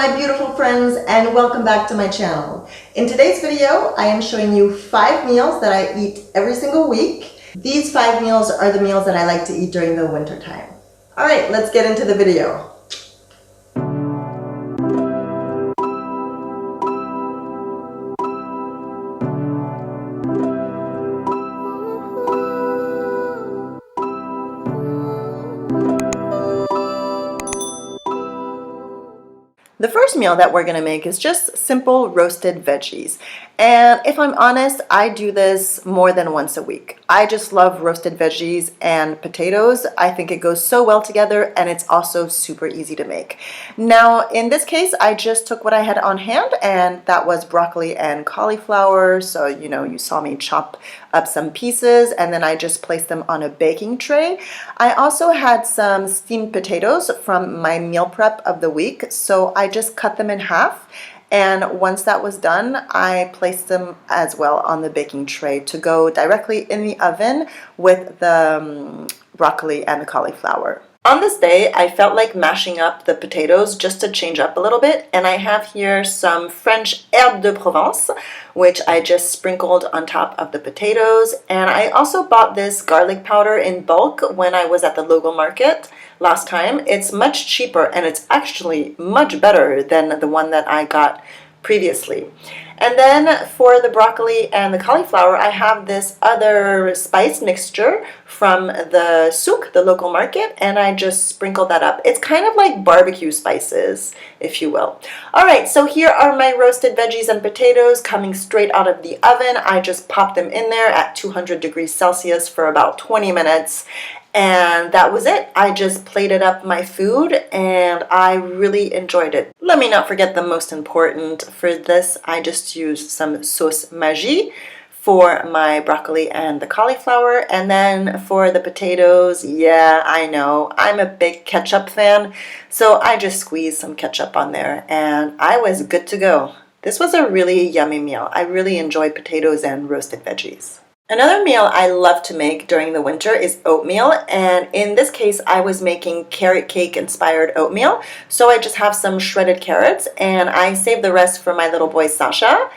my beautiful friends, and welcome back to my channel. In today's video, I am showing you 5 meals that I eat every single week. These 5 meals are the meals that I like to eat during the winter time. All right, let's get into the video. The first meal that we're gonna make is just simple roasted veggies. And if I'm honest, I do this more than once a week. I just love roasted veggies and potatoes. I think it goes so well together, and it's also super easy to make. Now, in this case, I just took what I had on hand, and that was broccoli and cauliflower. So, you saw me chop up some pieces, and then I just placed them on a baking tray. I also had some steamed potatoes from my meal prep of the week, so I just cut them in half. And once that was done, I placed them as well on the baking tray to go directly in the oven with the broccoli and the cauliflower. On this day, I felt like mashing up the potatoes just to change up a little bit, and I have here some French herbe de Provence, which I just sprinkled on top of the potatoes. And I also bought this garlic powder in bulk when I was at the local market last time. It's much cheaper, and it's actually much better than the one that I got previously. And then for the broccoli and the cauliflower, I have this other spice mixture from the souk, the local market, and I just sprinkled that up. It's kind of like barbecue spices, if you will. All right, so here are my roasted veggies and potatoes coming straight out of the oven. I just popped them in there at 200 degrees Celsius for about 20 minutes. And that was it. I just plated up my food, and I really enjoyed it. Let me not forget the most important. For this, I just used some sauce Maggi for my broccoli and the cauliflower. And then for the potatoes, yeah, I know, I'm a big ketchup fan, so I just squeezed some ketchup on there, and I was good to go. This was a really yummy meal. I really enjoyed potatoes and roasted veggies. Another meal I love to make during the winter is oatmeal, and in this case I was making carrot cake inspired oatmeal. So I just have some shredded carrots, and I saved the rest for my little boy Sasha.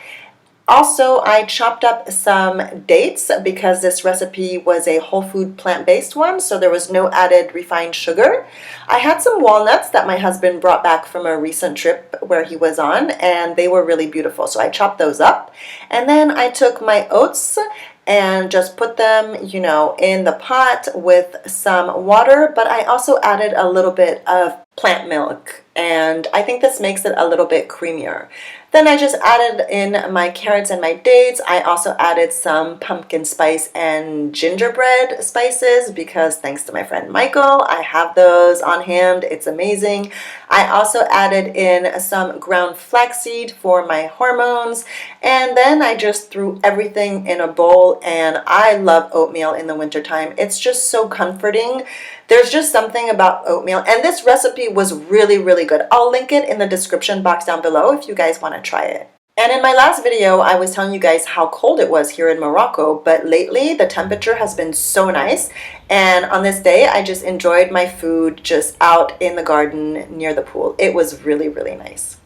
Also, I chopped up some dates because this recipe was a whole food plant-based one, so there was no added refined sugar. I had some walnuts that my husband brought back from a recent trip where he was on, and they were really beautiful, so I chopped those up. And then I took my oats and just put them, in the pot with some water, but I also added a little bit of plant milk, and I think this makes it a little bit creamier. Then I just added in my carrots and my dates. I also added some pumpkin spice and gingerbread spices because thanks to my friend Michael, I have those on hand. It's amazing. I also added in some ground flaxseed for my hormones, and then I just threw everything in a bowl. And I love oatmeal in the wintertime. It's just so comforting. There's just something about oatmeal, and this recipe was really, really good. I'll link it in the description box down below if you guys want to try it. And in my last video, I was telling you guys how cold it was here in Morocco, but lately the temperature has been so nice. And on this day, I just enjoyed my food just out in the garden near the pool. It was really, really nice.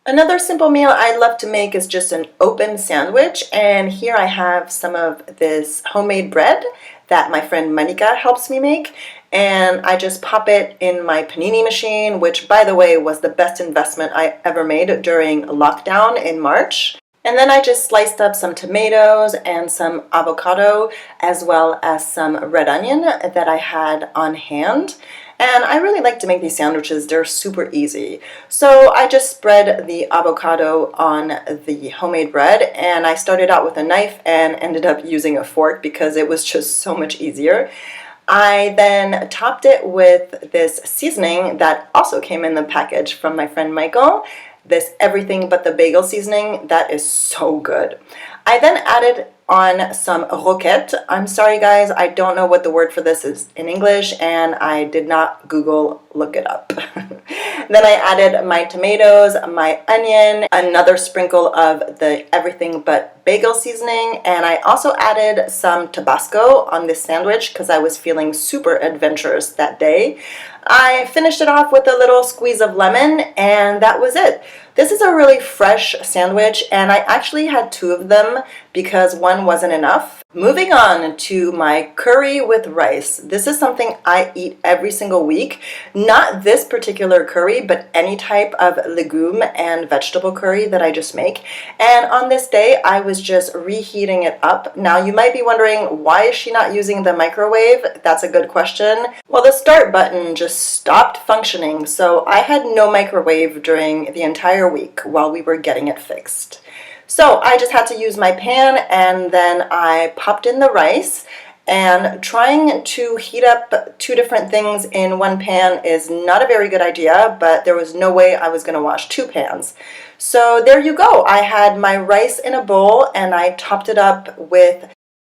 Another simple meal I love to make is just an open sandwich, and here I have some of this homemade bread that my friend Monica helps me make, and I just pop it in my panini machine, which by the way was the best investment I ever made during lockdown in March. And then I just sliced up some tomatoes and some avocado, as well as some red onion that I had on hand. And I really like to make these sandwiches. They're super easy. So I just spread the avocado on the homemade bread, and I started out with a knife and ended up using a fork because it was just so much easier. I then topped it with this seasoning that also came in the package from my friend Michael. This everything but the bagel seasoning, that is so good. I then added on some roquette. I'm sorry guys, I don't know what the word for this is in English, and I did not Google look it up. Then I added my tomatoes, my onion, another sprinkle of the everything but bagel seasoning, and I also added some Tabasco on this sandwich because I was feeling super adventurous that day. I finished it off with a little squeeze of lemon, and that was it. This is a really fresh sandwich, and I actually had two of them because one wasn't enough. Moving on to my curry with rice. This is something I eat every single week. Not this particular curry, but any type of legume and vegetable curry that I just make. And on this day, I was just reheating it up. Now, you might be wondering, why is she not using the microwave? That's a good question. Well, the start button just stopped functioning, so I had no microwave during the entire week while we were getting it fixed. So I just had to use my pan, and then I popped in the rice. And trying to heat up two different things in one pan is not a very good idea, but there was no way I was going to wash two pans. So there you go. I had my rice in a bowl, and I topped it up with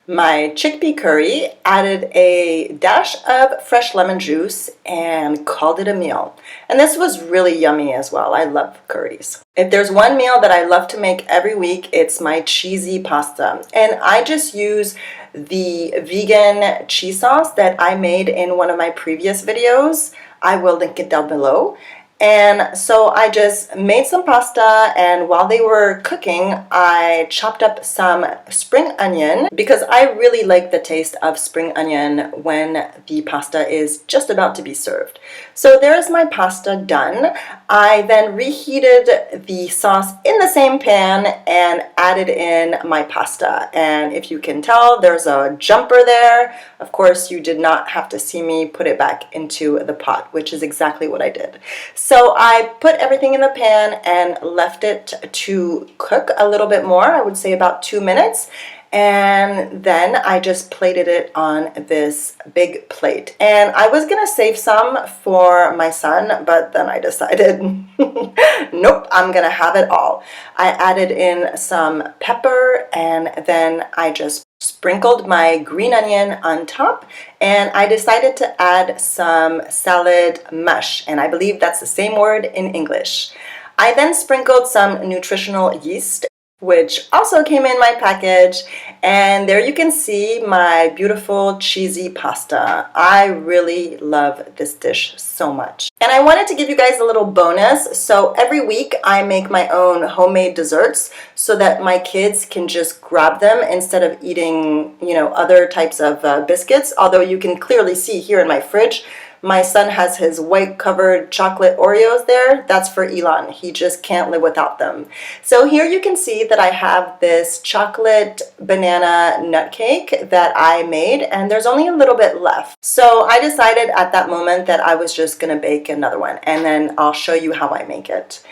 my chickpea curry, added a dash of fresh lemon juice, and called it a meal. And this was really yummy as well. I love curries. If there's one meal that I love to make every week, it's my cheesy pasta. And I just use the vegan cheese sauce that I made in one of my previous videos. I will link it down below. And so I just made some pasta, and while they were cooking, I chopped up some spring onion because I really like the taste of spring onion when the pasta is just about to be served. So there's my pasta done. I then reheated the sauce in the same pan and added in my pasta. And if you can tell, there's a jumper there. Of course, you did not have to see me put it back into the pot, which is exactly what I did. So I put everything in the pan and left it to cook a little bit more, I would say about 2 minutes. And then I just plated it on this big plate. And I was gonna save some for my son, but then I decided, nope, I'm gonna have it all. I added in some pepper, and then I just sprinkled my green onion on top, and I decided to add some salad mush, and I believe that's the same word in English. I then sprinkled some nutritional yeast, which also came in my package, and there you can see my beautiful cheesy pasta. I really love this dish so much. And I wanted to give you guys a little bonus. So every week I make my own homemade desserts so that my kids can just grab them instead of eating, other types of biscuits. Although you can clearly see here in my fridge, my son has his white covered chocolate Oreos there. That's for Elon. He just can't live without them. So here you can see that I have this chocolate banana nut cake that I made, and there's only a little bit left. So I decided at that moment that I was just gonna bake another one, and then I'll show you how I make it.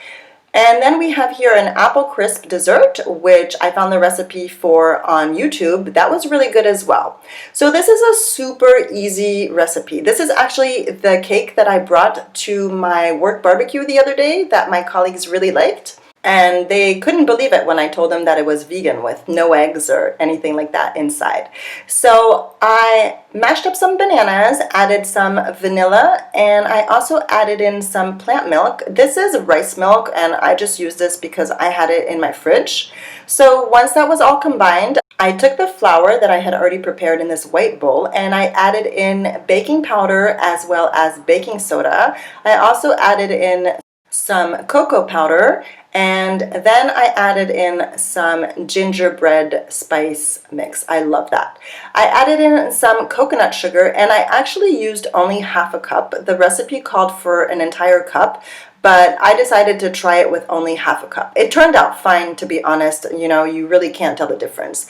And then we have here an apple crisp dessert, which I found the recipe for on YouTube. That was really good as well. So this is a super easy recipe. This is actually the cake that I brought to my work barbecue the other day that my colleagues really liked. And they couldn't believe it when I told them that it was vegan with no eggs or anything like that inside. So I mashed up some bananas, added some vanilla, and I also added in some plant milk. This is rice milk, and I just used this because I had it in my fridge. So once that was all combined, I took the flour that I had already prepared in this white bowl, and I added in baking powder as well as baking soda. I also added in some cocoa powder, and then I added in some gingerbread spice mix. I love that. I added in some coconut sugar, and I actually used only half a cup. The recipe called for an entire cup, but I decided to try it with only half a cup. It turned out fine, to be honest. You really can't tell the difference.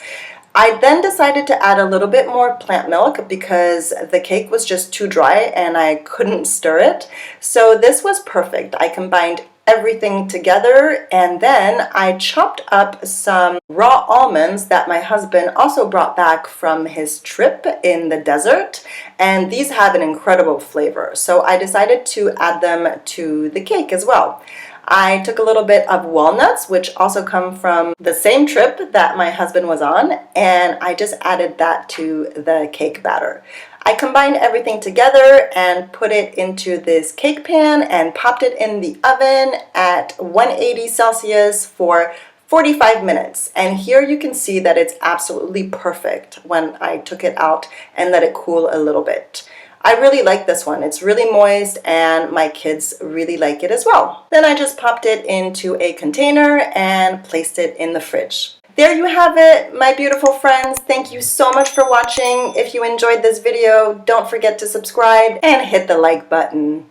I then decided to add a little bit more plant milk because the cake was just too dry and I couldn't stir it. So this was perfect. I combined everything together, and then I chopped up some raw almonds that my husband also brought back from his trip in the desert, and these have an incredible flavor. So I decided to add them to the cake as well. I took a little bit of walnuts, which also come from the same trip that my husband was on, and I just added that to the cake batter. I combined everything together and put it into this cake pan and popped it in the oven at 180 Celsius for 45 minutes. And here you can see that it's absolutely perfect when I took it out and let it cool a little bit. I really like this one. It's really moist and my kids really like it as well. Then I just popped it into a container and placed it in the fridge. There you have it, my beautiful friends. Thank you so much for watching. If you enjoyed this video, don't forget to subscribe and hit the like button.